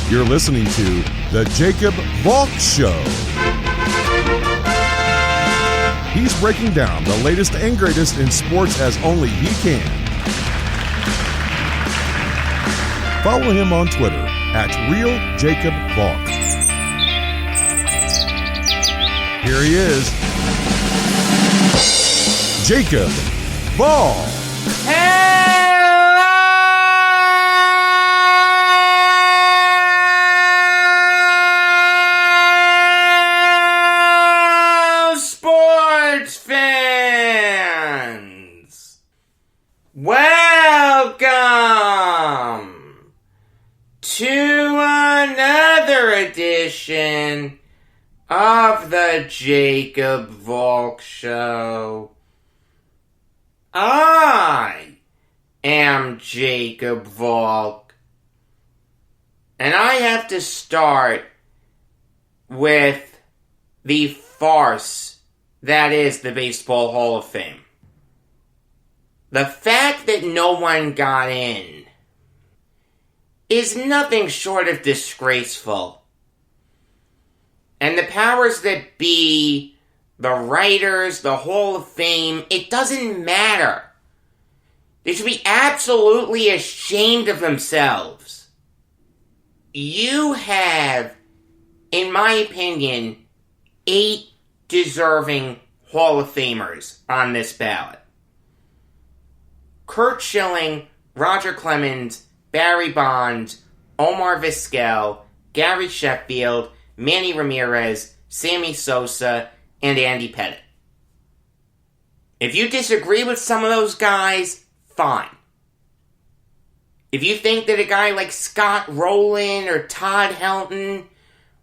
You're listening to The Jacob Valk Show. He's breaking down the latest and greatest in sports as only he can. Follow him on Twitter at RealJacobValk. Here he is, Jacob Valk. Welcome to another edition of the Jacob Valk Show. I am Jacob Valk, and I have to start with the farce that is the Baseball Hall of Fame. The fact that no one got in is nothing short of disgraceful. And the powers that be, the writers, the Hall of Fame, it doesn't matter. They should be absolutely ashamed of themselves. You have, in my opinion, 8 deserving Hall of Famers on this ballot. Curt Schilling, Roger Clemens, Barry Bonds, Omar Vizquel, Gary Sheffield, Manny Ramirez, Sammy Sosa, and Andy Pettitte. If you disagree with some of those guys, fine. If you think that a guy like Scott Rowland or Todd Helton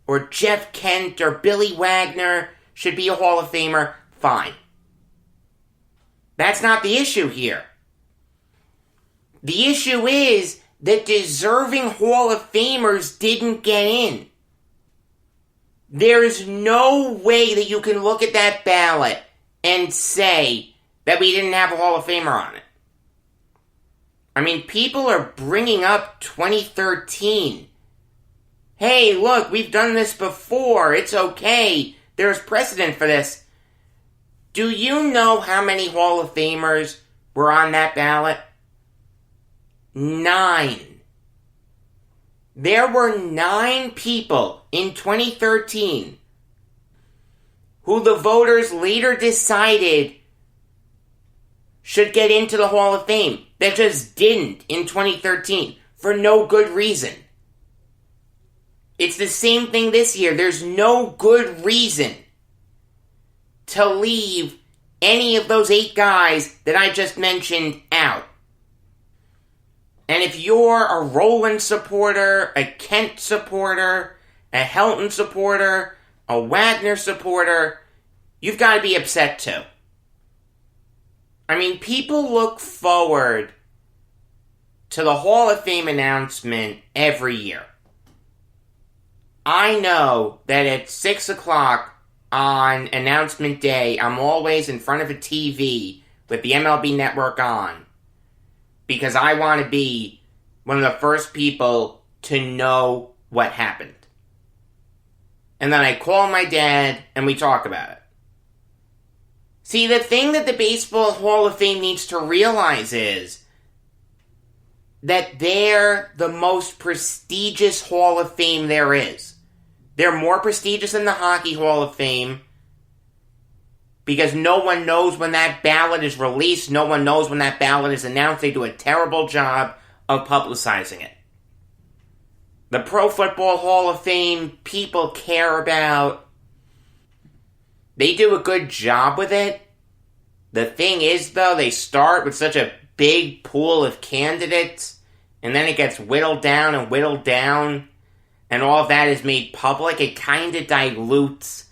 or Jeff Kent or Billy Wagner should be a Hall of Famer, fine. That's not the issue here. The issue is that deserving Hall of Famers didn't get in. There is no way that you can look at that ballot and say that we didn't have a Hall of Famer on it. I mean, people are bringing up 2013. Hey, look, we've done this before. It's okay. There's precedent for this. Do you know how many Hall of Famers were on that ballot? 9. There were 9 people in 2013 who the voters later decided should get into the Hall of Fame that just didn't in 2013 for no good reason. It's the same thing this year. There's no good reason to leave any of those 8 guys that I just mentioned out. And if you're a Rowland supporter, a Kent supporter, a Helton supporter, a Wagner supporter, you've got to be upset too. I mean, people look forward to the Hall of Fame announcement every year. I know that at 6 o'clock on announcement day, I'm always in front of a TV with the MLB network on. Because I want to be one of the first people to know what happened. And then I call my dad and we talk about it. See, the thing that the Baseball Hall of Fame needs to realize is that they're the most prestigious Hall of Fame there is. They're more prestigious than the Hockey Hall of Fame. Because no one knows when that ballot is released. No one knows when that ballot is announced. They do a terrible job of publicizing it. The Pro Football Hall of Fame, people care about. They do a good job with it. The thing is, though, they start with such a big pool of candidates, and then it gets whittled down, and all of that is made public. It kind of dilutes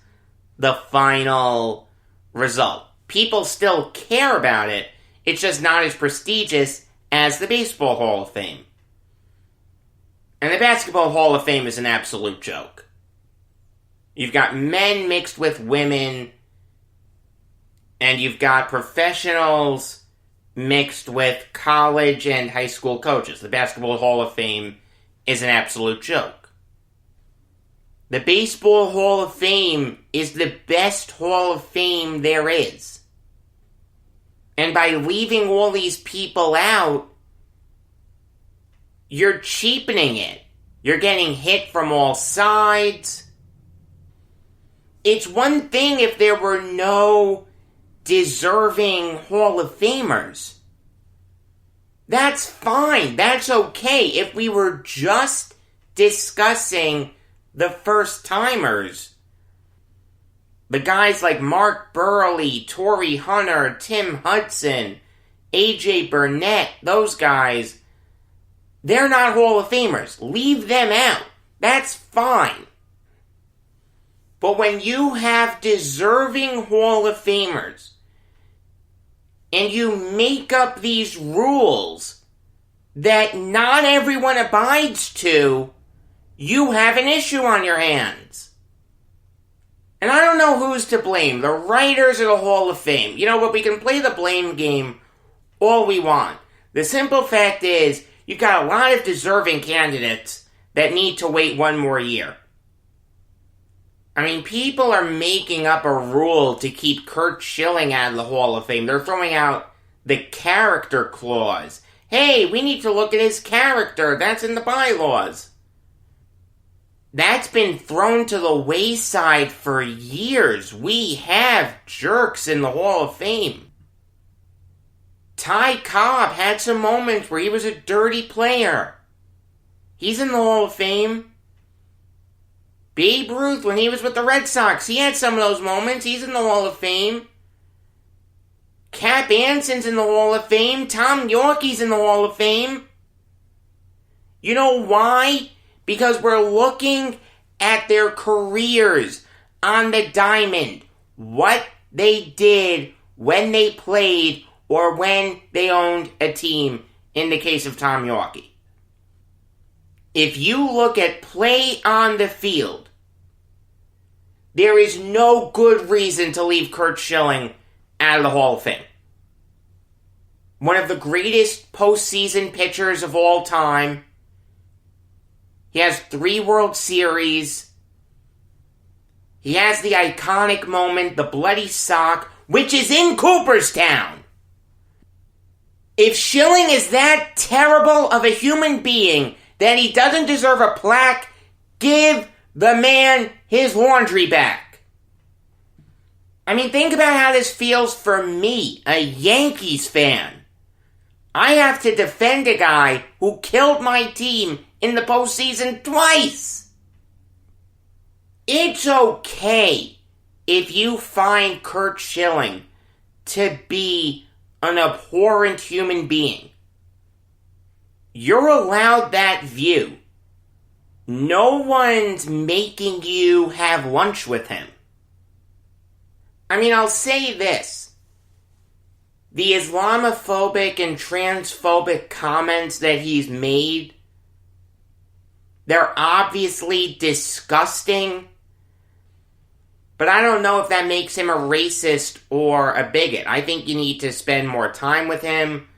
the final result. People still care about it. It's just not as prestigious as the Baseball Hall of Fame. And the Basketball Hall of Fame is an absolute joke. You've got men mixed with women, and you've got professionals mixed with college and high school coaches. The Basketball Hall of Fame is an absolute joke. The Baseball Hall of Fame is the best Hall of Fame there is. And by leaving all these people out, you're cheapening it. You're getting hit from all sides. It's one thing if there were no deserving Hall of Famers. That's fine. That's okay. If we were just discussing the first-timers, the guys like Mark Burley, Torrey Hunter, Tim Hudson, A.J. Burnett, those guys, they're not Hall of Famers. Leave them out. That's fine. But when you have deserving Hall of Famers, and you make up these rules that not everyone abides to, you have an issue on your hands. And I don't know who's to blame, the writers or the Hall of Fame. You know what, we can play the blame game all we want. The simple fact is, you've got a lot of deserving candidates that need to wait one more year. I mean, people are making up a rule to keep Curt Schilling out of the Hall of Fame. They're throwing out the character clause. Hey, we need to look at his character. That's in the bylaws. That's been thrown to the wayside for years. We have jerks in the Hall of Fame. Ty Cobb had some moments where he was a dirty player. He's in the Hall of Fame. Babe Ruth, when he was with the Red Sox, he had some of those moments. He's in the Hall of Fame. Cap Anson's in the Hall of Fame. Tom Yorkie's in the Hall of Fame. You know why? Because we're looking at their careers on the diamond. What they did when they played or when they owned a team, in the case of Tom Yorkie. If you look at play on the field, there is no good reason to leave Curt Schilling out of the Hall of Fame. One of the greatest postseason pitchers of all time. He has 3 World Series. He has the iconic moment, the bloody sock, which is in Cooperstown. If Schilling is that terrible of a human being that he doesn't deserve a plaque, give the man his laundry back. I mean, think about how this feels for me, a Yankees fan. I have to defend a guy who killed my team in the postseason twice. It's okay if you find Curt Schilling to be an abhorrent human being. You're allowed that view. No one's making you have lunch with him. I mean, I'll say this. The Islamophobic and transphobic comments that he's made, they're obviously disgusting. But I don't know if that makes him a racist or a bigot. I think you need to spend more time with him.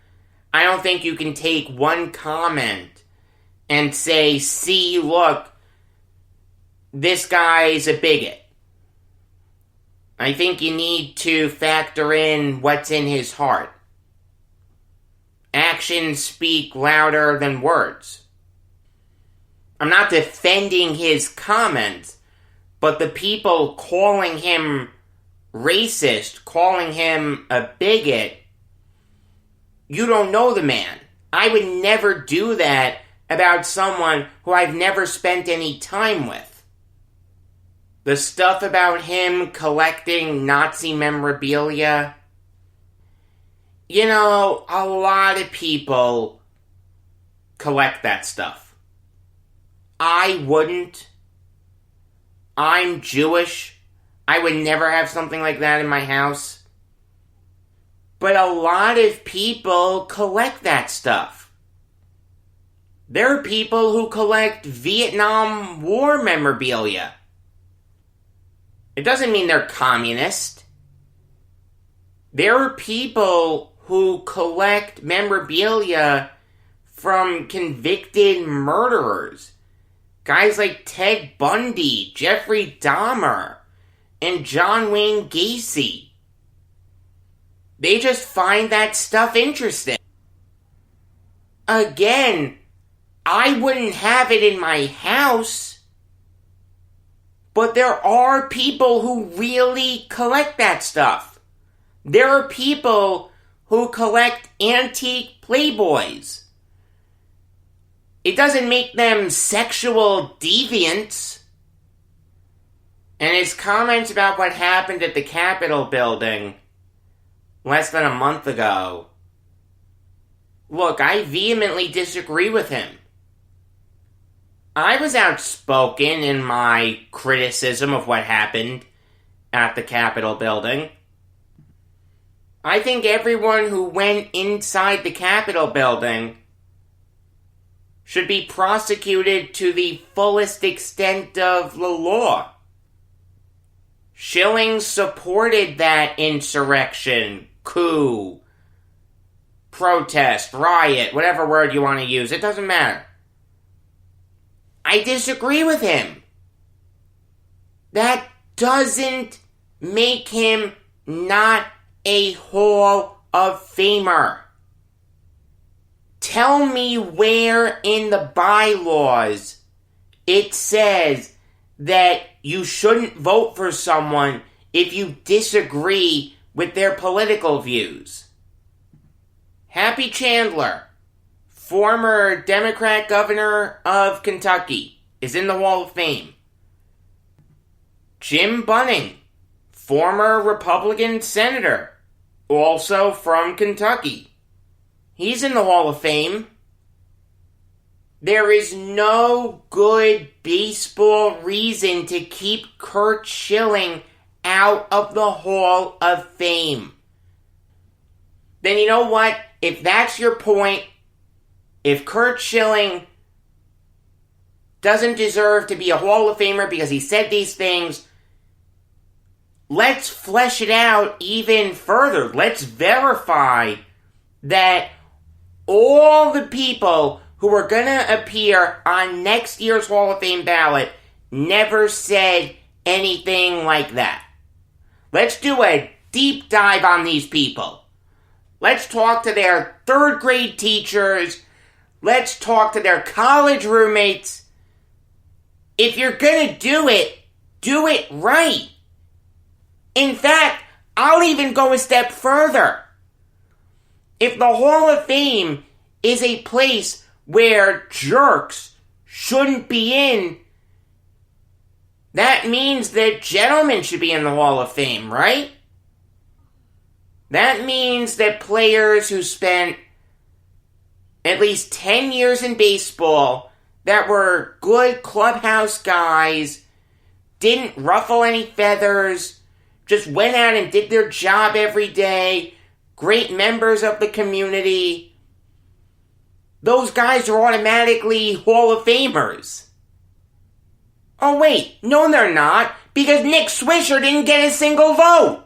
I don't think you can take one comment and say, see, look, this guy's a bigot. I think you need to factor in what's in his heart. Actions speak louder than words. I'm not defending his comments, but the people calling him racist, calling him a bigot, you don't know the man. I would never do that about someone who I've never spent any time with. The stuff about him collecting Nazi memorabilia, you know, a lot of people collect that stuff. I wouldn't. I'm Jewish. I would never have something like that in my house. But a lot of people collect that stuff. There are people who collect Vietnam War memorabilia. It doesn't mean they're communist. There are people who collect memorabilia from convicted murderers. Guys like Ted Bundy, Jeffrey Dahmer, and John Wayne Gacy. They just find that stuff interesting. Again, I wouldn't have it in my house, but there are people who really collect that stuff. There are people who collect antique Playboys. It doesn't make them sexual deviants. And his comments about what happened at the Capitol building less than a month ago. Look, I vehemently disagree with him. I was outspoken in my criticism of what happened at the Capitol building. I think everyone who went inside the Capitol building should be prosecuted to the fullest extent of the law. Schilling supported that insurrection, coup, protest, riot, whatever word you want to use, it doesn't matter. I disagree with him. That doesn't make him not a Hall of Famer. Tell me where in the bylaws it says that you shouldn't vote for someone if you disagree with their political views. Happy Chandler, former Democrat governor of Kentucky, is in the Hall of Fame. Jim Bunning, former Republican senator, also from Kentucky. He's in the Hall of Fame. There is no good baseball reason to keep Curt Schilling out of the Hall of Fame. Then you know what? If that's your point, if Curt Schilling doesn't deserve to be a Hall of Famer because he said these things, let's flesh it out even further. Let's verify that all the people who are going to appear on next year's Hall of Fame ballot never said anything like that. Let's do a deep dive on these people. Let's talk to their third grade teachers. Let's talk to their college roommates. If you're going to do it right. In fact, I'll even go a step further. If the Hall of Fame is a place where jerks shouldn't be in, that means that gentlemen should be in the Hall of Fame, right? That means that players who spent at least 10 years in baseball that were good clubhouse guys, didn't ruffle any feathers, just went out and did their job every day, great members of the community, those guys are automatically Hall of Famers. Oh wait, no they're not, because Nick Swisher didn't get a single vote.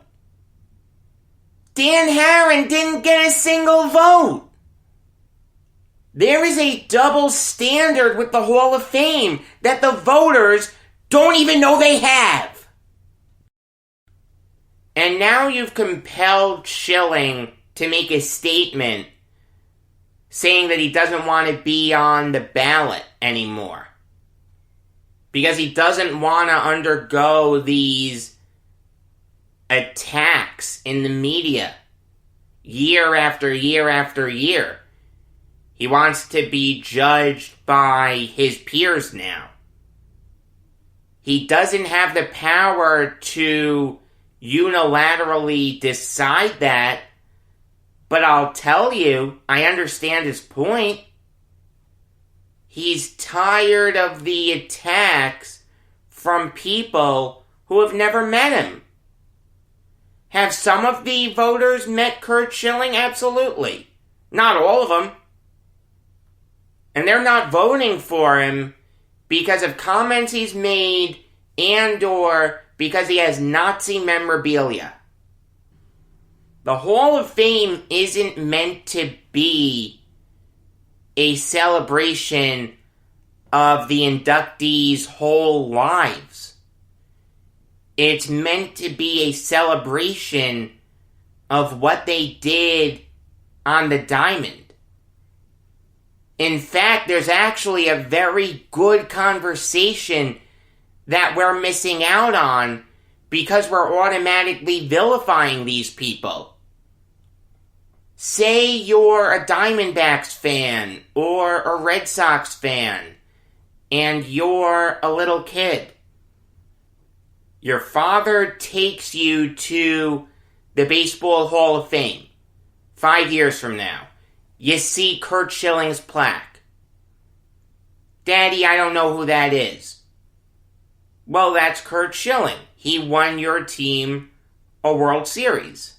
Dan Harron didn't get a single vote. There is a double standard with the Hall of Fame that the voters don't even know they have. And now you've compelled Schilling to make a statement saying that he doesn't want to be on the ballot anymore. Because he doesn't want to undergo these attacks in the media year after year after year. He wants to be judged by his peers now. He doesn't have the power to unilaterally decide that, but I'll tell you, I understand his point. He's tired of the attacks from people who have never met him. Have some of the voters met Curt Schilling? Absolutely. Not all of them. And they're not voting for him because of comments he's made and or because he has Nazi memorabilia. The Hall of Fame isn't meant to be a celebration of the inductees' whole lives. It's meant to be a celebration of what they did on the diamond. In fact, there's actually a very good conversation that we're missing out on because we're automatically vilifying these people. Say you're a Diamondbacks fan or a Red Sox fan, and you're a little kid. Your father takes you to the Baseball Hall of Fame 5 years from now. You see Curt Schilling's plaque. Daddy, I don't know who that is. Well, that's Curt Schilling. He won your team a World Series.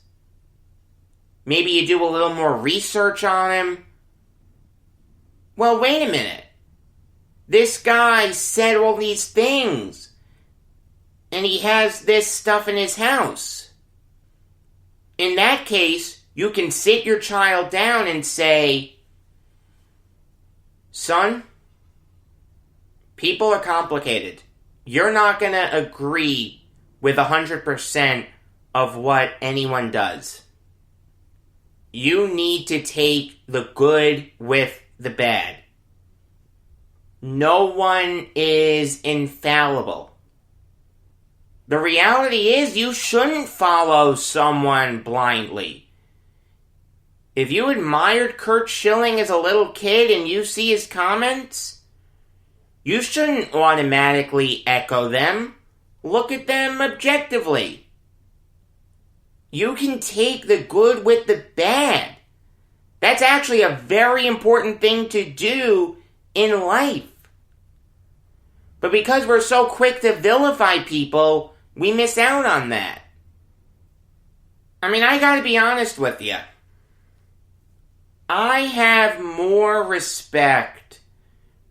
Maybe you do a little more research on him. Well, wait a minute. This guy said all these things. And he has this stuff in his house. In that case, you can sit your child down and say, son, people are complicated. You're not going to agree with 100% of what anyone does. You need to take the good with the bad. No one is infallible. The reality is you shouldn't follow someone blindly. If you admired Curt Schilling as a little kid and you see his comments, you shouldn't automatically echo them. Look at them objectively. You can take the good with the bad. That's actually a very important thing to do in life. But because we're so quick to vilify people, we miss out on that. I mean, I gotta be honest with you. I have more respect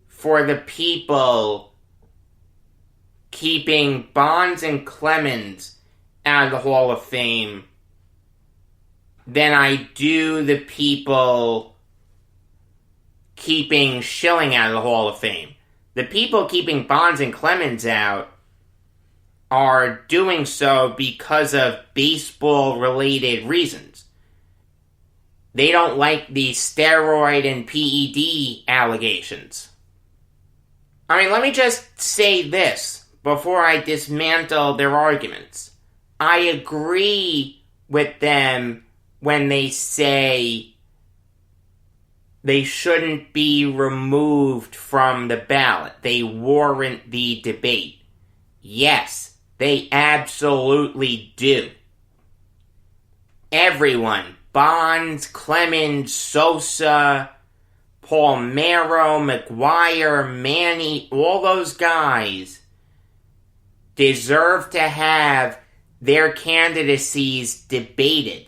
for the people keeping Bonds and Clemens out of the Hall of Fame than I do the people keeping Schilling out of the Hall of Fame. The people keeping Bonds and Clemens out are doing so because of baseball-related reasons. They don't like the steroid and PED allegations. I mean, let me just say this before I dismantle their arguments. I agree with them when they say they shouldn't be removed from the ballot. They warrant the debate. Yes, they absolutely do. Everyone, Bonds, Clemens, Sosa, Palmeiro, McGuire, Manny, all those guys deserve to have their candidacies debated,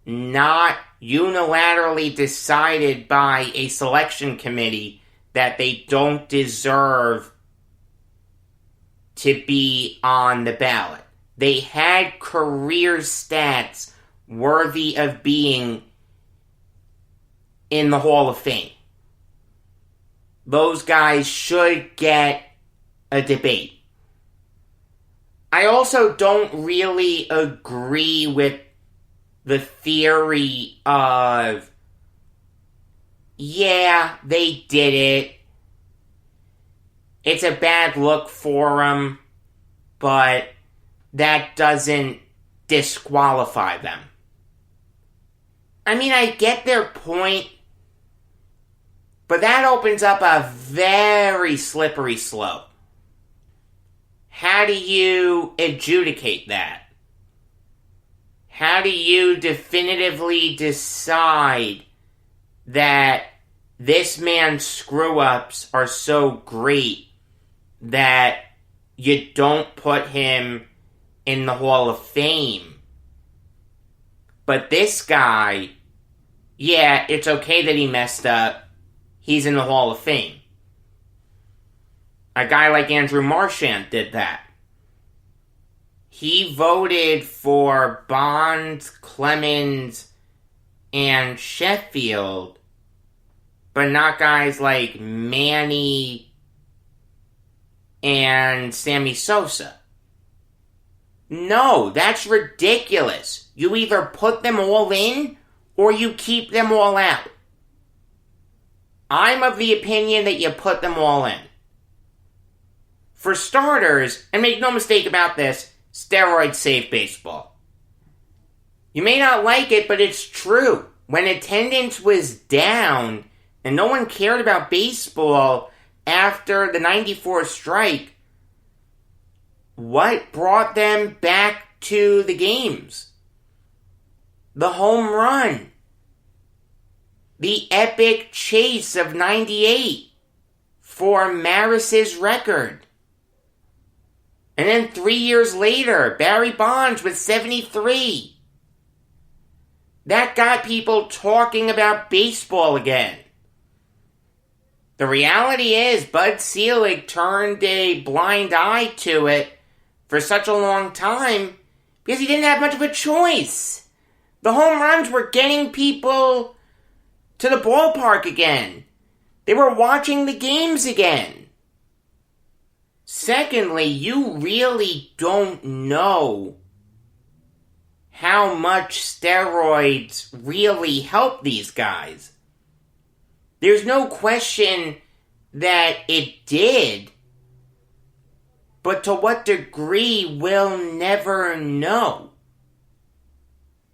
not unilaterally decided by a selection committee that they don't deserve to be on the ballot. They had career stats worthy of being in the Hall of Fame. Those guys should get a debate. I also don't really agree with the theory of, yeah, they did it. It's a bad look for them, but that doesn't disqualify them. I mean, I get their point, but that opens up a very slippery slope. How do you adjudicate that? How do you definitively decide that this man's screw-ups are so great that you don't put him in the Hall of Fame? But this guy, yeah, it's okay that he messed up. He's in the Hall of Fame. A guy like Andrew Marchand did that. He voted for Bonds, Clemens, and Sheffield, but not guys like Manny and Sammy Sosa. No, that's ridiculous. You either put them all in or you keep them all out. I'm of the opinion that you put them all in. For starters, and make no mistake about this, steroids save baseball. You may not like it, but it's true. When attendance was down and no one cared about baseball after the 94 strike, what brought them back to the games? The home run. The epic chase of 98 for Maris's record. And then 3 years later, Barry Bonds with 73. That got people talking about baseball again. The reality is, Bud Selig turned a blind eye to it for such a long time because he didn't have much of a choice. The home runs were getting people to the ballpark again. They were watching the games again. Secondly, you really don't know how much steroids really help these guys. There's no question that it did, but to what degree we'll never know.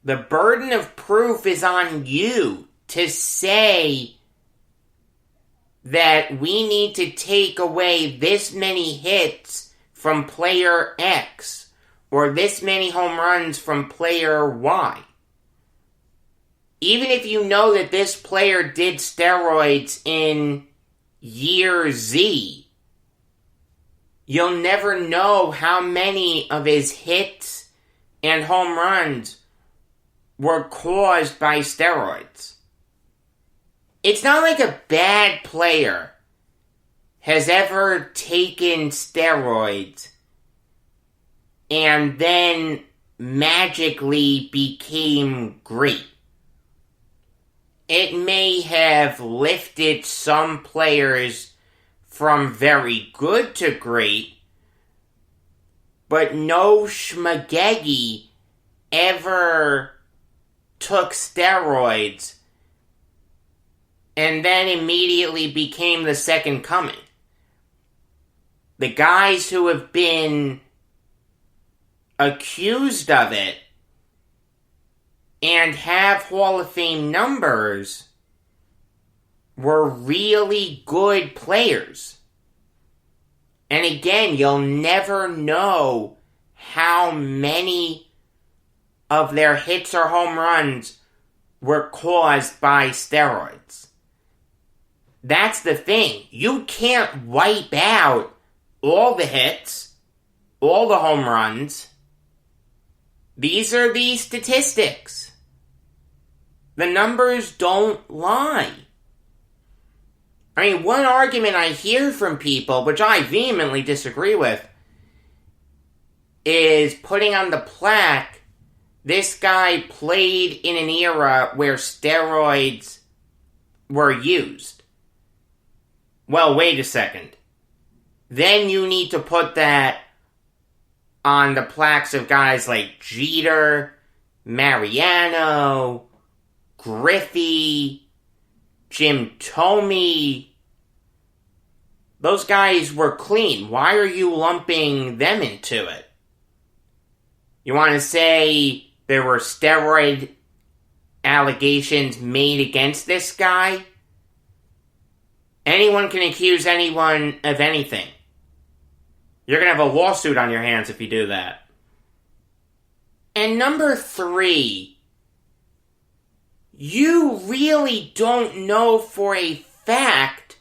The burden of proof is on you to say that we need to take away this many hits from player X or this many home runs from player Y. Even if you know that this player did steroids in year Z, you'll never know how many of his hits and home runs were caused by steroids. It's not like a bad player has ever taken steroids and then magically became great. It may have lifted some players from very good to great, but no schmagegi ever took steroids and then immediately became the second coming. The guys who have been accused of it and have Hall of Fame numbers were really good players. And again, you'll never know how many of their hits or home runs were caused by steroids. That's the thing. You can't wipe out all the hits, all the home runs. These are the statistics. The numbers don't lie. I mean, one argument I hear from people, which I vehemently disagree with, is putting on the plaque, this guy played in an era where steroids were used. Well, wait a second. Then you need to put that on the plaques of guys like Jeter, Mariano, Griffey, Jim Thome. Those guys were clean. Why are you lumping them into it? You want to say there were steroid allegations made against this guy? Anyone can accuse anyone of anything. You're going to have a lawsuit on your hands if you do that. And number 3, you really don't know for a fact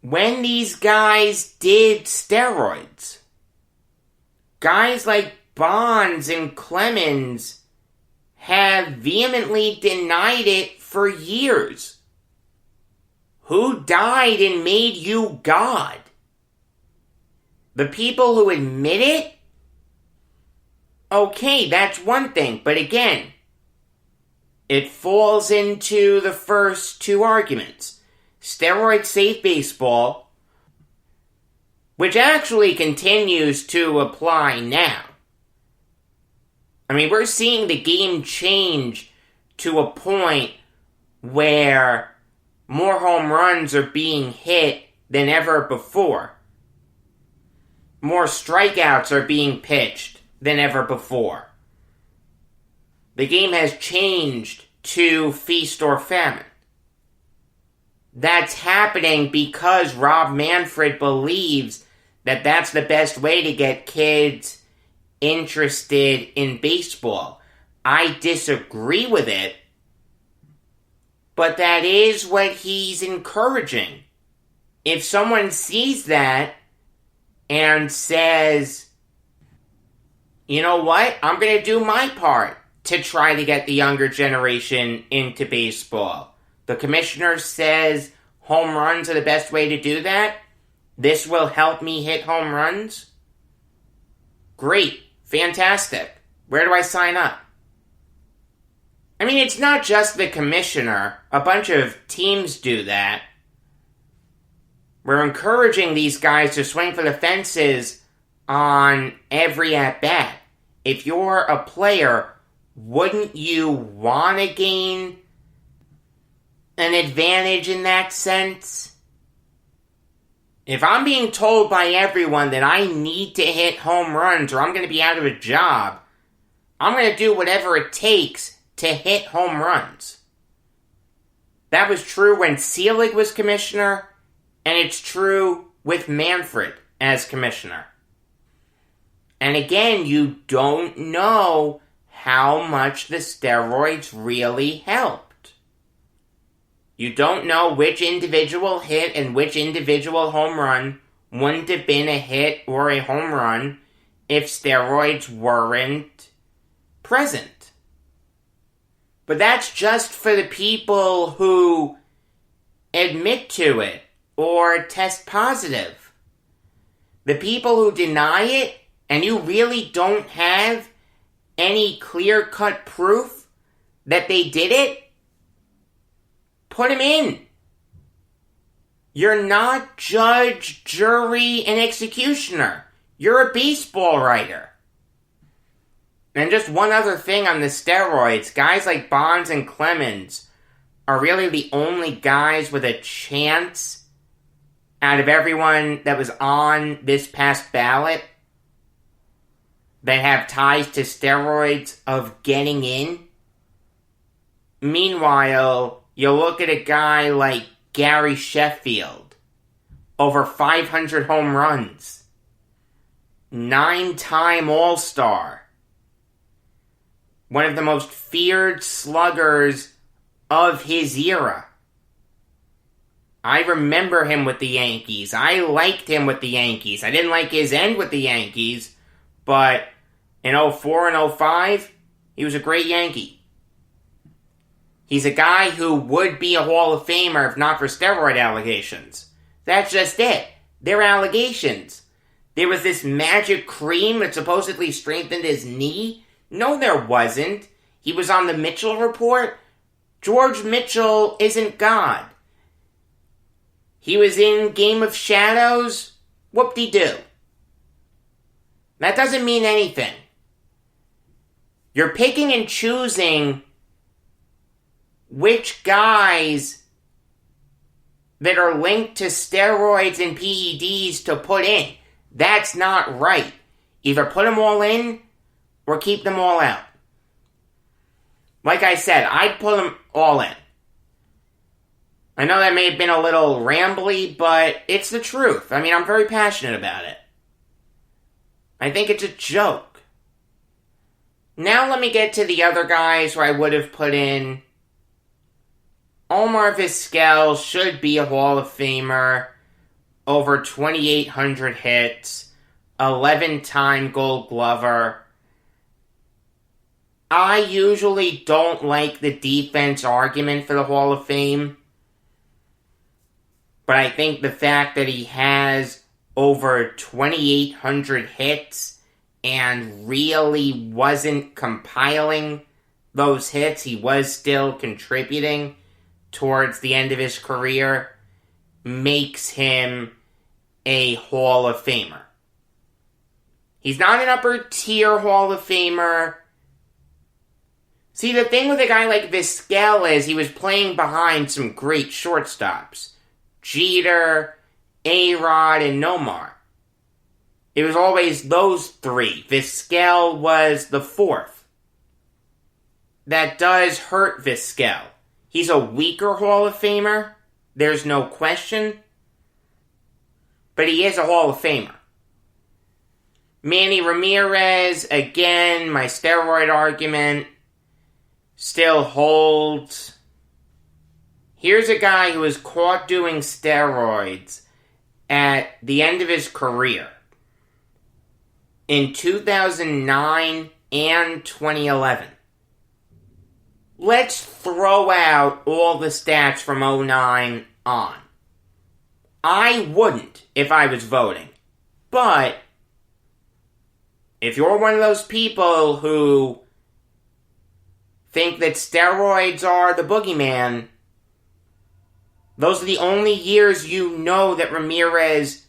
when these guys did steroids. Guys like Bonds and Clemens have vehemently denied it for years. Who died and made you God? The people who admit it? Okay, that's one thing. But again, it falls into the first two arguments. Steroid safe baseball, which actually continues to apply now. I mean, we're seeing the game change to a point where more home runs are being hit than ever before. More strikeouts are being pitched than ever before. The game has changed to feast or famine. That's happening because Rob Manfred believes that that's the best way to get kids interested in baseball. I disagree with it, but that is what he's encouraging. If someone sees that and says, you know what, I'm going to do my part to try to get the younger generation into baseball. The commissioner says home runs are the best way to do that. This will help me hit home runs. Great. Fantastic. Where do I sign up? I mean, it's not just the commissioner. A bunch of teams do that. We're encouraging these guys to swing for the fences on every at-bat. If you're a player, wouldn't you want to gain an advantage in that sense? If I'm being told by everyone that I need to hit home runs or I'm going to be out of a job, I'm going to do whatever it takes to hit home runs. That was true when Selig was commissioner, and it's true with Manfred as commissioner. And again, you don't know how much the steroids really helped. You don't know which individual hit and which individual home run wouldn't have been a hit or a home run if steroids weren't present. But that's just for the people who admit to it or test positive. The people who deny it, and you really don't have any clear-cut proof that they did it, put them in. You're not judge, jury, and executioner. You're a baseball writer. And just one other thing on the steroids. Guys like Bonds and Clemens are really the only guys with a chance out of everyone that was on this past ballot that have ties to steroids of getting in. Meanwhile, you look at a guy like Gary Sheffield, over 500 home runs, 9-time All-Star, one of the most feared sluggers of his era. I remember him with the Yankees. I liked him with the Yankees. I didn't like his end with the Yankees, but in 04 and 05, he was a great Yankee. He's a guy who would be a Hall of Famer if not for steroid allegations. That's just it. They're allegations. There was this magic cream that supposedly strengthened his knee. No, there wasn't. He was on the Mitchell Report. George Mitchell isn't God. He was in Game of Shadows. Whoop-de-doo. That doesn't mean anything. You're picking and choosing which guys that are linked to steroids and PEDs to put in. That's not right. Either put them all in or keep them all out. Like I said, I'd put them all in. I know that may have been a little rambly, but it's the truth. I mean, I'm very passionate about it. I think it's a joke. Now let me get to the other guys who I would have put in. Omar Vizquel should be a Hall of Famer. Over 2,800 hits. 11-time Gold Glover. I usually don't like the defense argument for the Hall of Fame. But I think the fact that he has over 2,800 hits and really wasn't compiling those hits, he was still contributing towards the end of his career, makes him a Hall of Famer. He's not an upper-tier Hall of Famer. See, the thing with a guy like Vizquel is he was playing behind some great shortstops. Jeter, A-Rod, and Nomar. It was always those three. Vizquel was the fourth. That does hurt Vizquel. He's a weaker Hall of Famer. There's no question. But he is a Hall of Famer. Manny Ramirez, again, my steroid argument still holds. Here's a guy who was caught doing steroids at the end of his career in 2009 and 2011. Let's throw out all the stats from 2009 on. I wouldn't if I was voting. But if you're one of those people who think that steroids are the boogeyman, those are the only years you know that Ramirez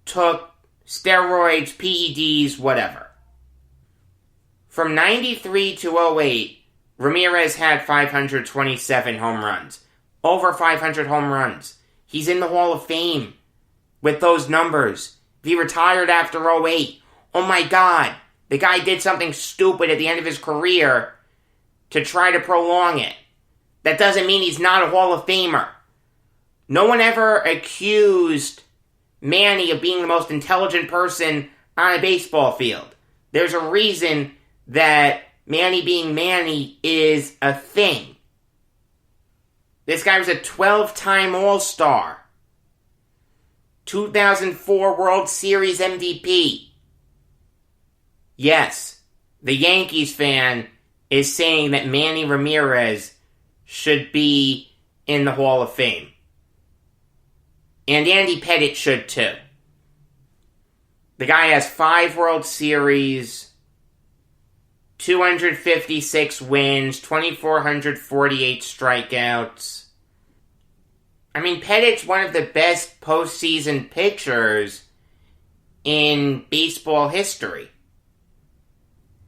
took steroids, PEDs, whatever. From 93 to 08, Ramirez had 527 home runs. Over 500 home runs. He's in the Hall of Fame with those numbers. If he retired after 08, oh my God, the guy did something stupid at the end of his career to try to prolong it. That doesn't mean he's not a Hall of Famer. No one ever accused Manny of being the most intelligent person on a baseball field. There's a reason that Manny being Manny is a thing. This guy was a 12-time All-Star. 2004 World Series MVP. Yes, the Yankees fan is saying that Manny Ramirez should be in the Hall of Fame. And Andy Pettitte should too. The guy has 5 World Series, 256 wins, 2,448 strikeouts. I mean, Pettitte's one of the best postseason pitchers in baseball history.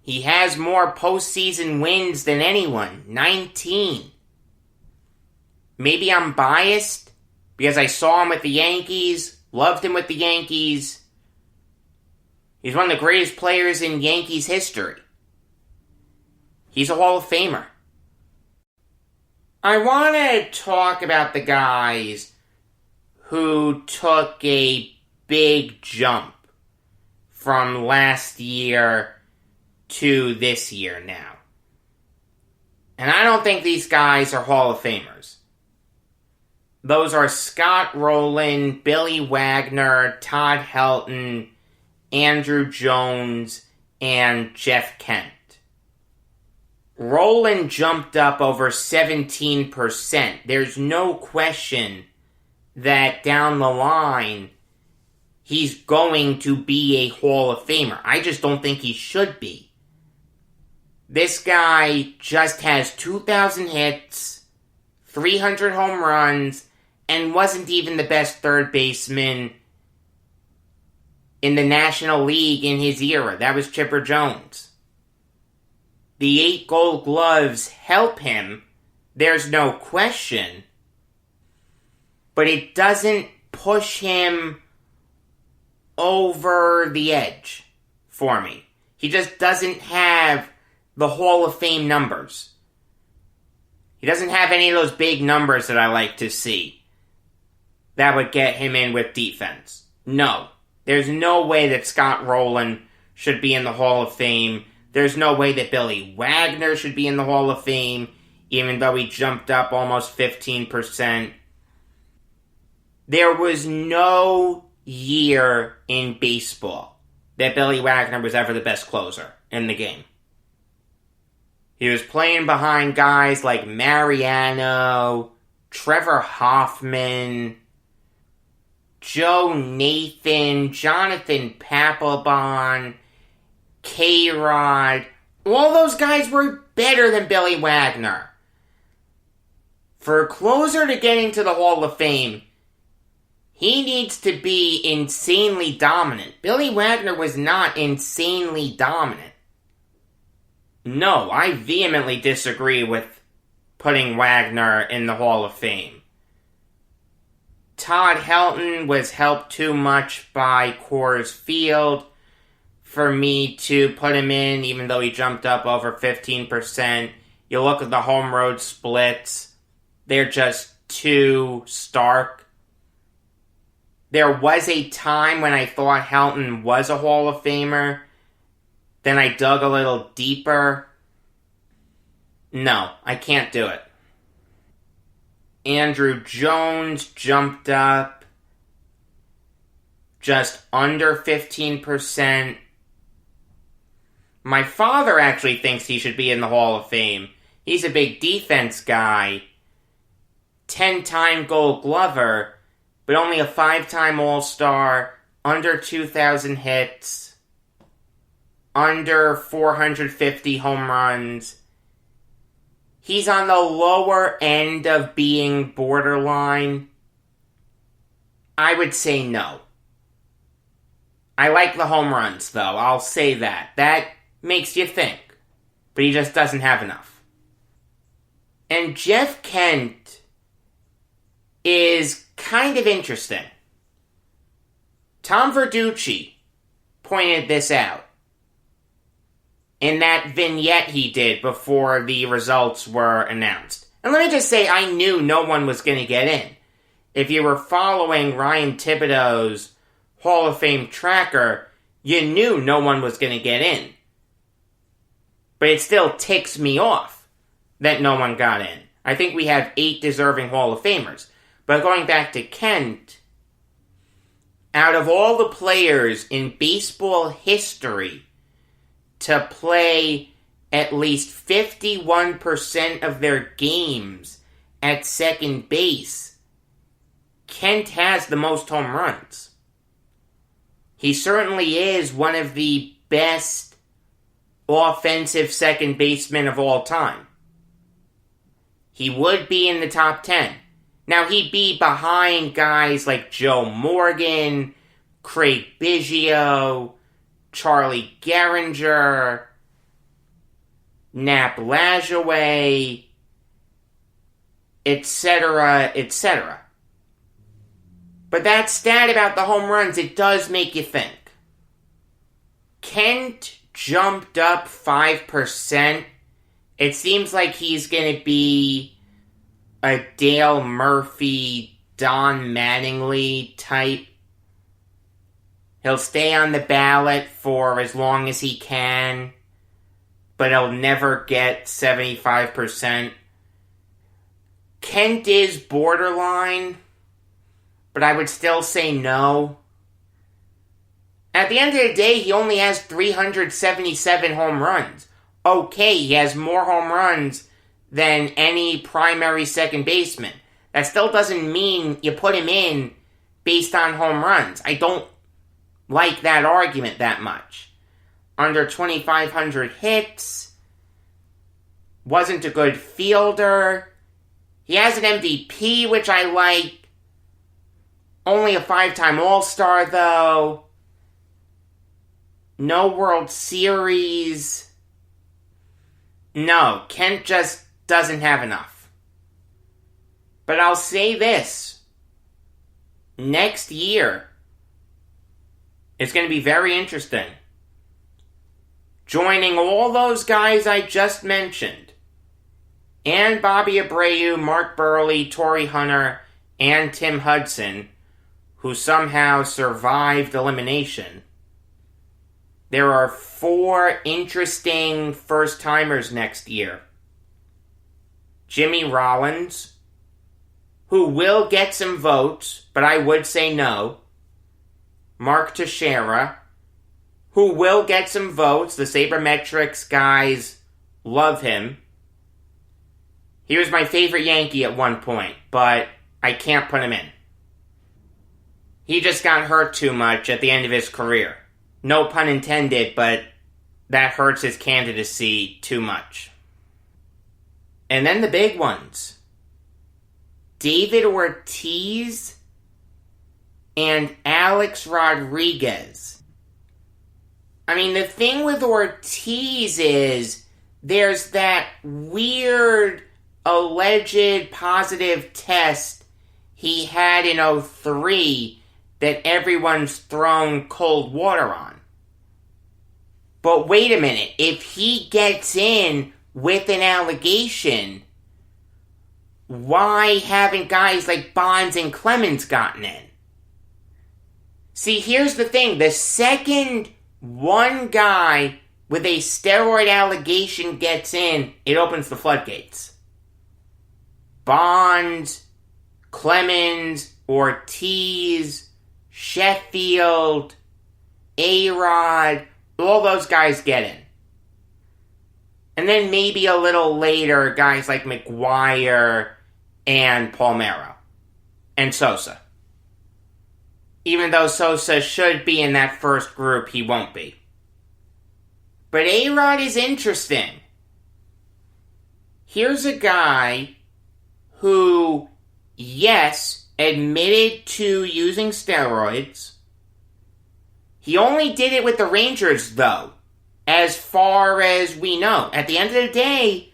He has more postseason wins than anyone, 19. Maybe I'm biased because I saw him with the Yankees, loved him with the Yankees. He's one of the greatest players in Yankees history. He's a Hall of Famer. I want to talk about the guys who took a big jump from last year to this year now. And I don't think these guys are Hall of Famers. Those are Scott Rowland, Billy Wagner, Todd Helton, Andrew Jones, and Jeff Kent. Rowland jumped up over 17%. There's no question that down the line, he's going to be a Hall of Famer. I just don't think he should be. This guy just has 2,000 hits, 300 home runs, and wasn't even the best third baseman in the National League in his era. That was Chipper Jones. The 8 Gold Gloves help him, there's no question, but it doesn't push him over the edge for me. He just doesn't have the Hall of Fame numbers. He doesn't have any of those big numbers that I like to see that would get him in with defense. No. There's no way that Scott Rowland should be in the Hall of Fame. There's no way that Billy Wagner should be in the Hall of Fame, even though he jumped up almost 15%. There was no year in baseball that Billy Wagner was ever the best closer in the game. He was playing behind guys like Mariano, Trevor Hoffman, Joe Nathan, Jonathan Papelbon, K-Rod, All those guys were better than Billy Wagner. For a closer to get into the Hall of Fame, he needs to be insanely dominant. Billy Wagner was not insanely dominant. No, I vehemently disagree with putting Wagner in the Hall of Fame. Todd Helton was helped too much by Coors Field for me to put him in, even though he jumped up over 15%. You look at the home road splits, they're just too stark. There was a time when I thought Helton was a Hall of Famer. Then I dug a little deeper. No, I can't do it. Andrew Jones jumped up just under 15%. My father actually thinks he should be in the Hall of Fame. He's a big defense guy. 10-time Gold Glover, but only a 5-time All-Star, under 2,000 hits, under 450 home runs. He's on the lower end of being borderline. I would say no. I like the home runs, though. I'll say that. That makes you think. But he just doesn't have enough. And Jeff Kent is kind of interesting. Tom Verducci pointed this out in that vignette he did before the results were announced. And let me just say, I knew no one was going to get in. If you were following Ryan Thibodeau's Hall of Fame tracker, you knew no one was going to get in. But it still ticks me off that no one got in. I think we have 8 deserving Hall of Famers. But going back to Kent, out of all the players in baseball history to play at least 51% of their games at second base, Kent has the most home runs. He certainly is one of the best offensive second basemen of all time. He would be in the top 10. Now, he'd be behind guys like Joe Morgan, Craig Biggio, Charlie Gehringer, Nap Lajoie, etc., etc. But that stat about the home runs, it does make you think. Kent jumped up 5%. It seems like he's going to be a Dale Murphy, Don Mattingly type. He'll stay on the ballot for as long as he can, but he'll never get 75%. Kent is borderline, but I would still say no. At the end of the day, he only has 377 home runs. Okay, he has more home runs than any primary second baseman. That still doesn't mean you put him in based on home runs. I don't like that argument that much. Under 2,500 hits, wasn't a good fielder. He has an MVP, which I like. Only a 5-time All-Star, though. No World Series. No, Kent just doesn't have enough. But I'll say this. Next year, it's going to be very interesting. Joining all those guys I just mentioned, and Bobby Abreu, Mark Burley, Torrey Hunter, and Tim Hudson, who somehow survived elimination, there are 4 interesting first-timers next year. Jimmy Rollins, who will get some votes, but I would say no. Mark Teixeira, who will get some votes. The Sabermetrics guys love him. He was my favorite Yankee at one point, but I can't put him in. He just got hurt too much at the end of his career. No pun intended, but that hurts his candidacy too much. And then the big ones. David Ortiz and Alex Rodriguez. I mean, the thing with Ortiz is there's that weird alleged positive test he had in '03 that everyone's thrown cold water on. But wait a minute, if he gets in with an allegation, why haven't guys like Bonds and Clemens gotten in? See, here's the thing. The second one guy with a steroid allegation gets in, it opens the floodgates. Bonds, Clemens, Ortiz, Sheffield, A-Rod, all those guys get in. And then maybe a little later, guys like McGuire and Palmeiro. And Sosa. Even though Sosa should be in that first group, he won't be. But A-Rod is interesting. Here's a guy who, yes, admitted to using steroids. He only did it with the Rangers, though, as far as we know. At the end of the day,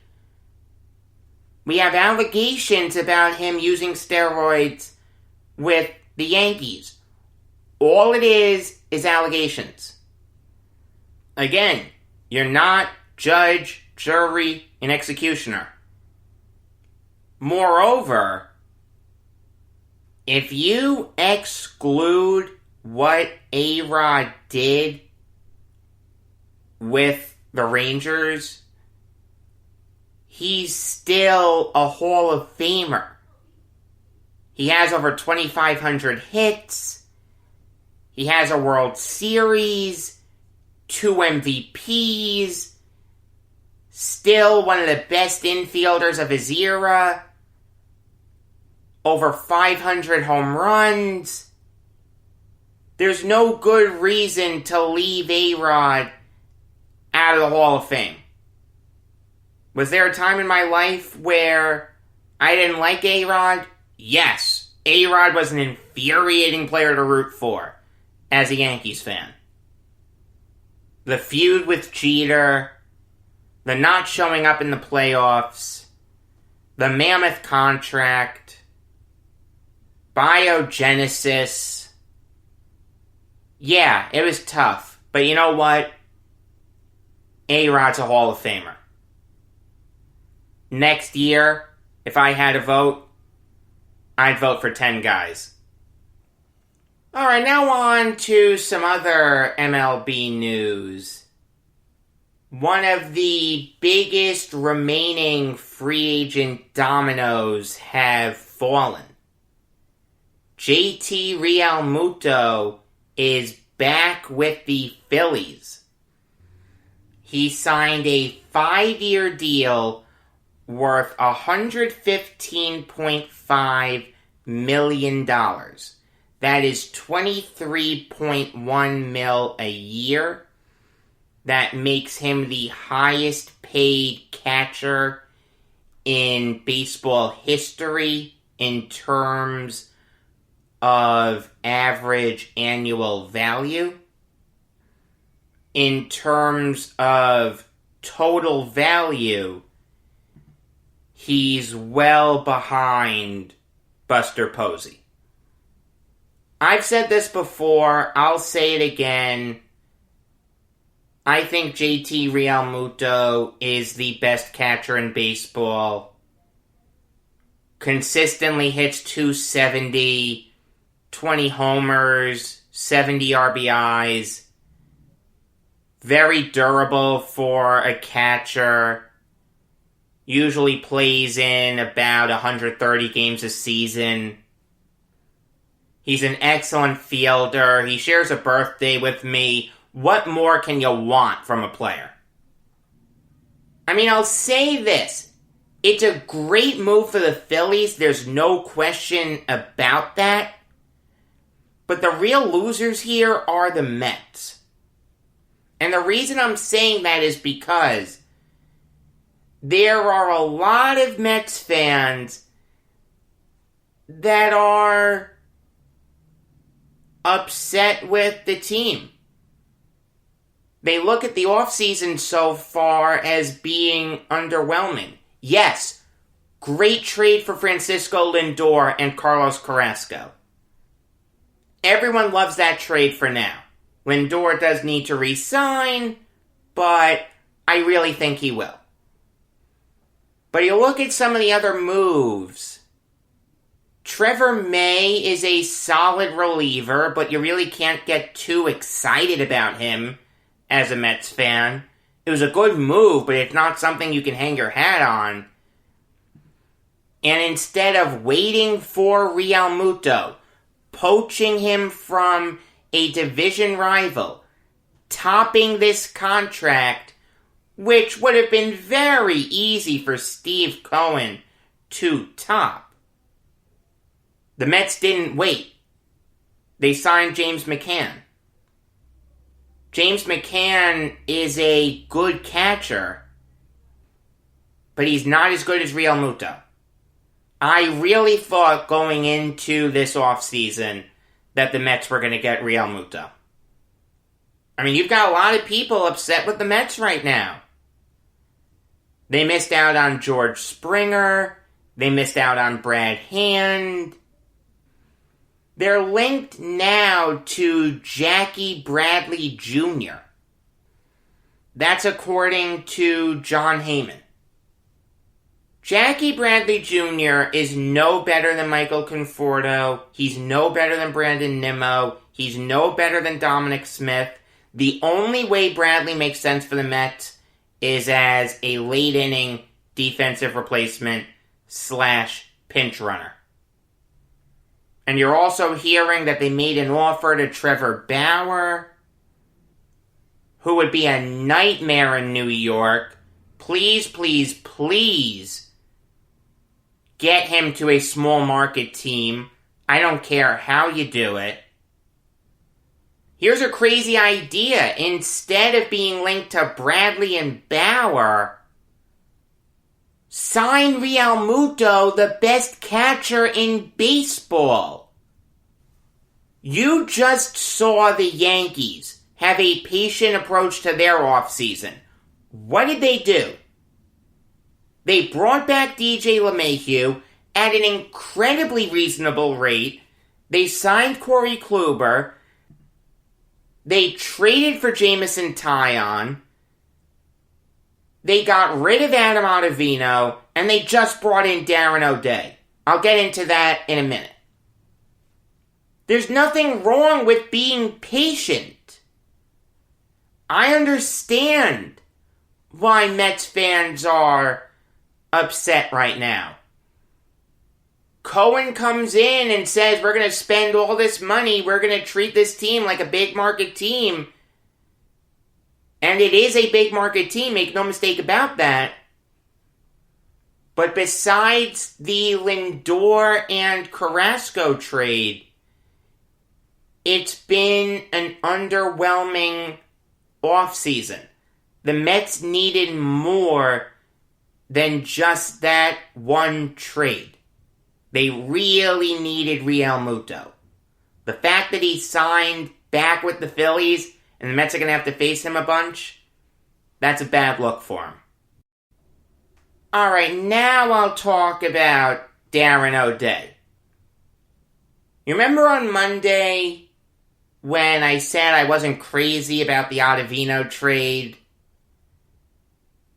we have allegations about him using steroids with the Yankees. All it is allegations. Again, you're not judge, jury, and executioner. Moreover, if you exclude what A-Rod did with the Rangers, he's still a Hall of Famer. He has over 2,500 hits. He has a World Series, 2 MVPs, still one of the best infielders of his era, over 500 home runs. There's no good reason to leave A-Rod out of the Hall of Fame. Was there a time in my life where I didn't like A-Rod? Yes. A-Rod was an infuriating player to root for as a Yankees fan. The feud with Jeter, the not showing up in the playoffs, the mammoth contract, biogenesis. Yeah, it was tough. But you know what? A-Rod's a Hall of Famer. Next year, if I had a vote, I'd vote for 10 guys. Alright, now on to some other MLB news. One of the biggest remaining free agent dominoes have fallen. JT Realmuto is back with the Phillies. He signed a 5-year deal worth $115.5 million. That is $23.1 million a year. That makes him the highest paid catcher in baseball history in terms of average annual value. In terms of total value, he's well behind Buster Posey. I've said this before, I'll say it again. I think JT Realmuto is the best catcher in baseball. Consistently hits .270, 20 homers, 70 RBIs. Very durable for a catcher. Usually plays in about 130 games a season. He's an excellent fielder. He shares a birthday with me. What more can you want from a player? I mean, I'll say this. It's a great move for the Phillies. There's no question about that. But the real losers here are the Mets. And the reason I'm saying that is because there are a lot of Mets fans that are upset with the team. They look at the offseason so far as being underwhelming. Yes, great trade for Francisco Lindor and Carlos Carrasco. Everyone loves that trade for now. Lindor does need to re-sign, but I really think he will. But you look at some of the other moves. Trevor May is a solid reliever, but you really can't get too excited about him as a Mets fan. It was a good move, but it's not something you can hang your hat on. And instead of waiting for Real Muto, poaching him from a division rival, topping this contract, which would have been very easy for Steve Cohen to top, the Mets didn't wait. They signed James McCann. James McCann is a good catcher, but he's not as good as Real Muto. I really thought going into this offseason that the Mets were going to get Real Muto. I mean, you've got a lot of people upset with the Mets right now. They missed out on George Springer. They missed out on Brad Hand. They're linked now to Jackie Bradley Jr. That's according to John Heyman. Jackie Bradley Jr. is no better than Michael Conforto. He's no better than Brandon Nimmo. He's no better than Dominic Smith. The only way Bradley makes sense for the Mets is as a late-inning defensive replacement / pinch runner. And you're also hearing that they made an offer to Trevor Bauer, who would be a nightmare in New York. Please, please, please get him to a small market team. I don't care how you do it. Here's a crazy idea. Instead of being linked to Bradley and Bauer, sign Real Muto, the best catcher in baseball. You just saw the Yankees have a patient approach to their offseason. What did they do? They brought back DJ LeMahieu at an incredibly reasonable rate. They signed Corey Kluber. They traded for Jameson Taillon. They got rid of Adam Ottavino, and they just brought in Darren O'Day. I'll get into that in a minute. There's nothing wrong with being patient. I understand why Mets fans are upset right now. Cohen comes in and says, we're going to spend all this money, we're going to treat this team like a big market team. And it is a big market team, make no mistake about that. But besides the Lindor and Carrasco trade, it's been an underwhelming offseason. The Mets needed more than just that one trade. They really needed Real Muto. The fact that he signed back with the Phillies and the Mets are going to have to face him a bunch, that's a bad look for him. Alright, now I'll talk about Darren O'Day. You remember on Monday when I said I wasn't crazy about the Ottavino trade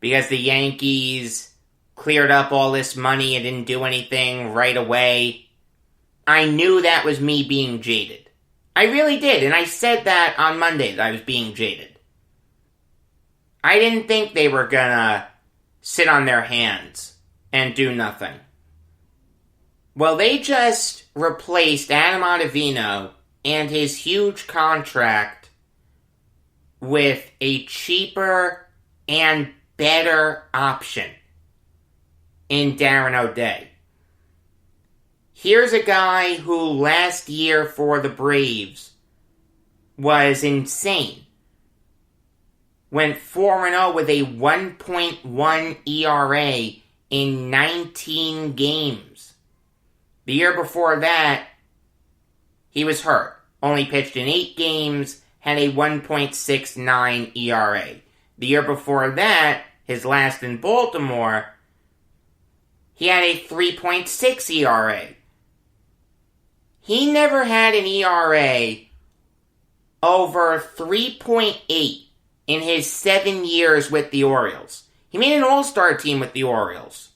because the Yankees cleared up all this money and didn't do anything right away? I knew that was me being jaded. I really did, and I said that on Monday that I was being jaded. I didn't think they were gonna sit on their hands and do nothing. Well, they just replaced Adam Ottavino and his huge contract with a cheaper and better option in Darren O'Day. Here's a guy who last year for the Braves was insane. went 4-0 with a 1.1 ERA in 19 games. The year before that, he was hurt. Only pitched in 8 games, had a 1.69 ERA. The year before that, his last in Baltimore, he had a 3.6 ERA. He never had an ERA over 3.8 in his 7 years with the Orioles. He made an all-star team with the Orioles.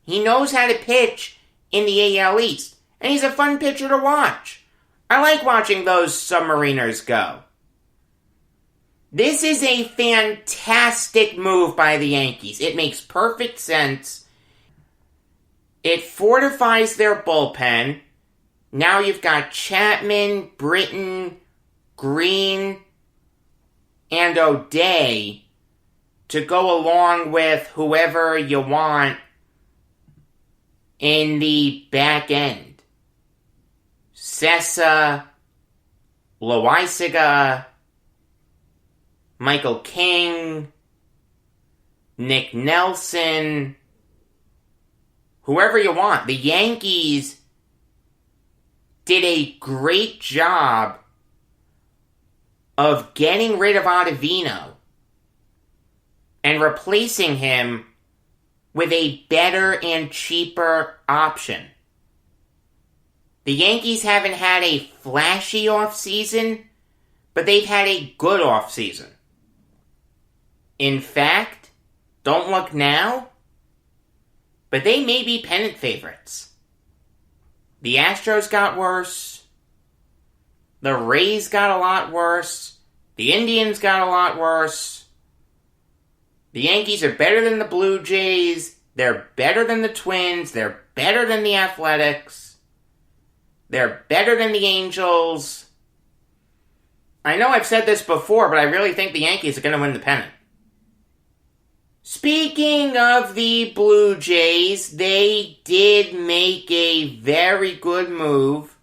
He knows how to pitch in the AL East, and he's a fun pitcher to watch. I like watching those Submariners go. This is a fantastic move by the Yankees. It makes perfect sense. It fortifies their bullpen. Now you've got Chapman, Britton, Green, and O'Day to go along with whoever you want in the back end. Sessa, Loaisaga, Michael King, Nick Nelson, whoever you want. The Yankees did a great job of getting rid of Ottavino and replacing him with a better and cheaper option. The Yankees haven't had a flashy offseason, but they've had a good offseason. In fact, don't look now, but they may be pennant favorites. The Astros got worse. The Rays got a lot worse. The Indians got a lot worse. The Yankees are better than the Blue Jays. They're better than the Twins. They're better than the Athletics. They're better than the Angels. I know I've said this before, but I really think the Yankees are going to win the pennant. Speaking of the Blue Jays, they did make a very good move.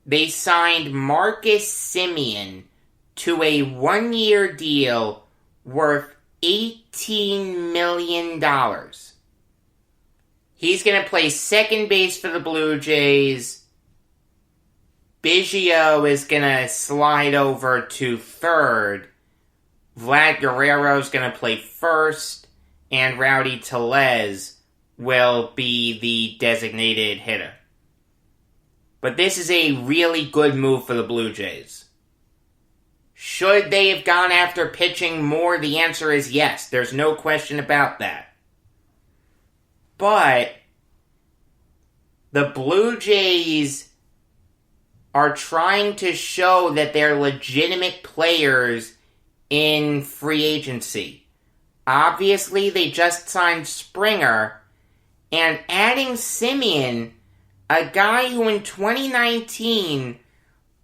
They signed Marcus Semien to a 1-year deal worth $18 million. He's going to play second base for the Blue Jays. Biggio is going to slide over to third. Vlad Guerrero's going to play first, and Rowdy Tellez will be the designated hitter. But this is a really good move for the Blue Jays. Should they have gone after pitching more? The answer is yes. There's no question about that. But the Blue Jays are trying to show that they're legitimate players in free agency. Obviously, they just signed Springer, and adding Semien, a guy who in 2019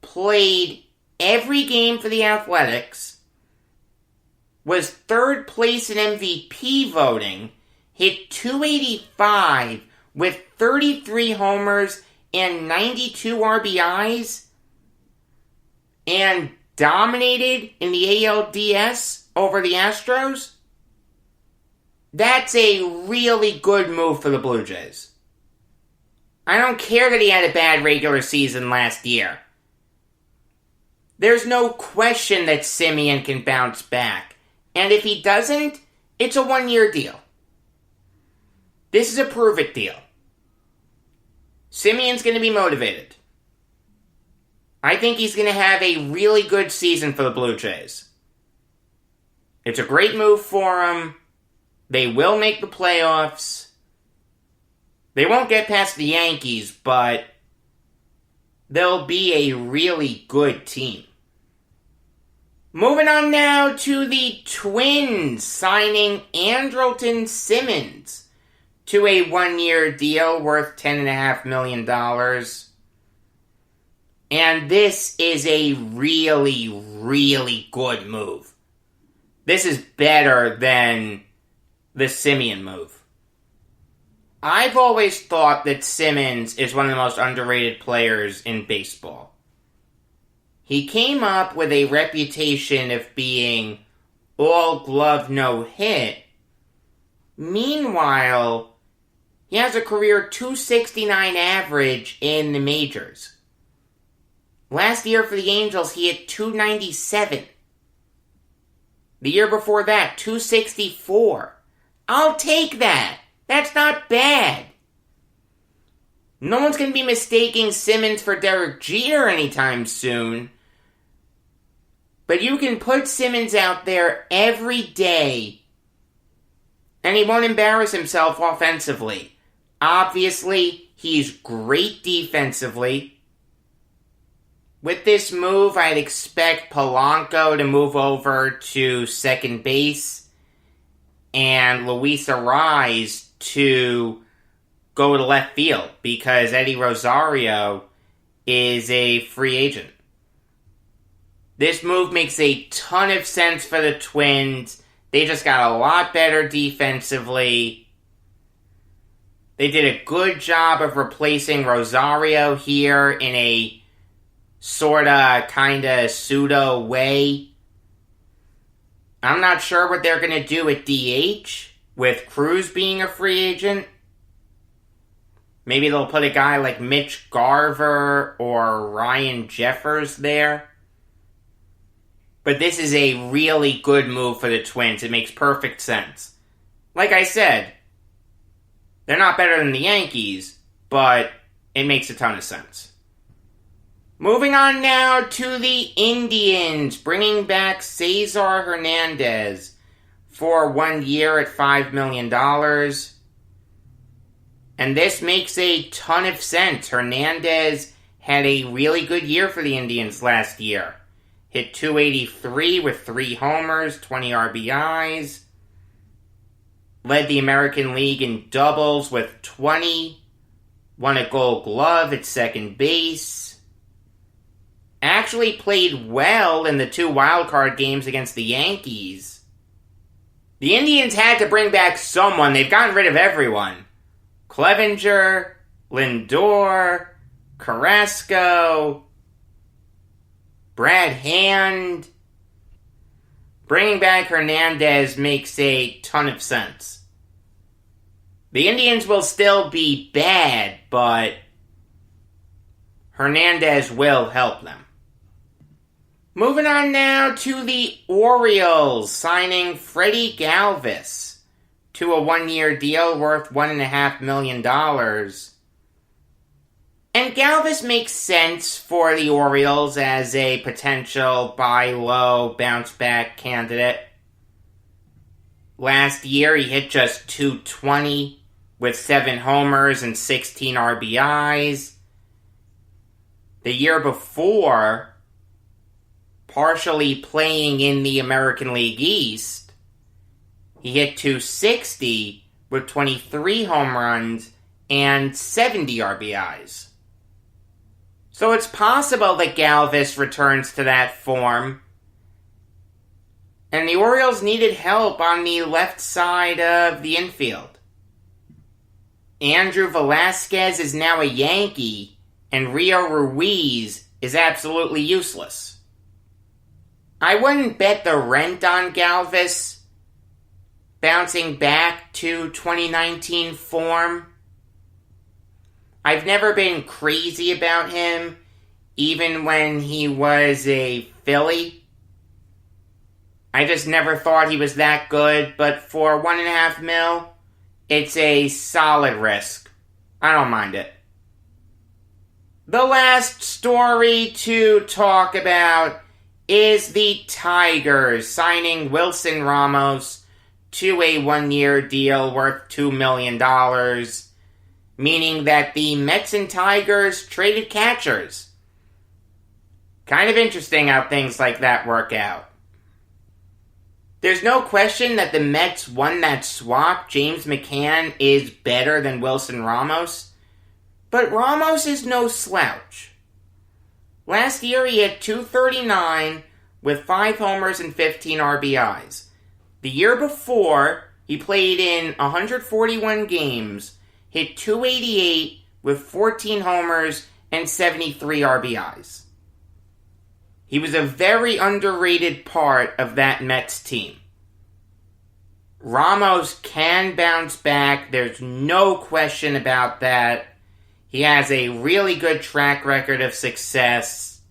played every game for the Athletics, was third place in MVP voting, hit .285 with 33 homers and 92 RBIs, and dominated in the ALDS over the Astros. That's a really good move for the Blue Jays. I don't care that he had a bad regular season last year. There's no question that Semien can bounce back. And if he doesn't, it's a 1-year deal. This is a prove-it deal. Semien's going to be motivated. I think he's going to have a really good season for the Blue Jays. It's a great move for him. They will make the playoffs. They won't get past the Yankees, but they'll be a really good team. Moving on now to the Twins signing Andrelton Simmons to a 1-year deal worth $10.5 million. And this is a really, really good move. This is better than the Semien move. I've always thought that Simmons is one of the most underrated players in baseball. he came up with a reputation of being all glove, no hit. Meanwhile, he has a career .269 average in the majors. Last year for the Angels, he hit .297. The year before that, .264. I'll take that. That's not bad. No one's going to be mistaking Simmons for Derek Jeter anytime soon. But you can put Simmons out there every day, and he won't embarrass himself offensively. Obviously, he's great defensively. With this move, I'd expect Polanco to move over to second base and Luis Arraez to go to left field because Eddie Rosario is a free agent. This move makes a ton of sense for the Twins. They just got a lot better defensively. They did a good job of replacing Rosario here in a sorta, kinda, pseudo way. I'm not sure what they're gonna do at DH, with Cruz being a free agent. Maybe they'll put a guy like Mitch Garver or Ryan Jeffers there. But this is a really good move for the Twins. It makes perfect sense. Like I said, they're not better than the Yankees, but it makes a ton of sense. Moving on now to the Indians, bringing back Cesar Hernandez for 1 year at $5 million. And this makes a ton of sense. Hernandez had a really good year for the Indians last year. Hit .283 with 3 homers, 20 RBIs. Led the American League in doubles with 20. Won a Gold Glove at second base. Actually played well in the 2 wildcard games against the Yankees. The Indians had to bring back someone. They've gotten rid of everyone. Clevenger, Lindor, Carrasco, Brad Hand. Bringing back Hernandez makes a ton of sense. The Indians will still be bad, but Hernandez will help them. Moving on now to the Orioles, signing Freddie Galvis to a 1-year deal worth $1.5 million. And Galvis makes sense for the Orioles as a potential buy low, bounce back candidate. Last year, he hit just .220 with 7 homers and 16 RBIs. The year before, partially playing in the American League East, he hit .260 with 23 home runs and 70 RBIs. So it's possible that Galvis returns to that form. And the Orioles needed help on the left side of the infield. Andrew Velasquez is now a Yankee, and Rio Ruiz is absolutely useless. I wouldn't bet the rent on Galvis bouncing back to 2019 form. I've never been crazy about him, even when he was a Philly. I just never thought he was that good, but for $1.5 million, it's a solid risk. I don't mind it. The last story to talk about is the Tigers signing Wilson Ramos to a 1-year deal worth $2 million, meaning that the Mets and Tigers traded catchers. Kind of interesting how things like that work out. There's no question that the Mets won that swap. James McCann is better than Wilson Ramos, but Ramos is no slouch. Last year he hit .239 with 5 homers and 15 RBIs. The year before, he played in 141 games, hit .288 with 14 homers and 73 RBIs. He was a very underrated part of that Mets team. Ramos can bounce back. There's no question about that. He has a really good track record of success.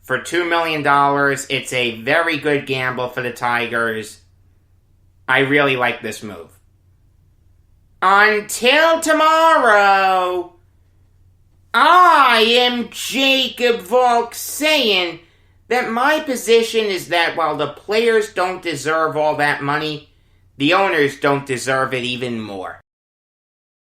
For $2 million, it's a very good gamble for the Tigers. I really like this move. Until tomorrow, I am Jacob Valk saying that my position is that while the players don't deserve all that money, the owners don't deserve it even more.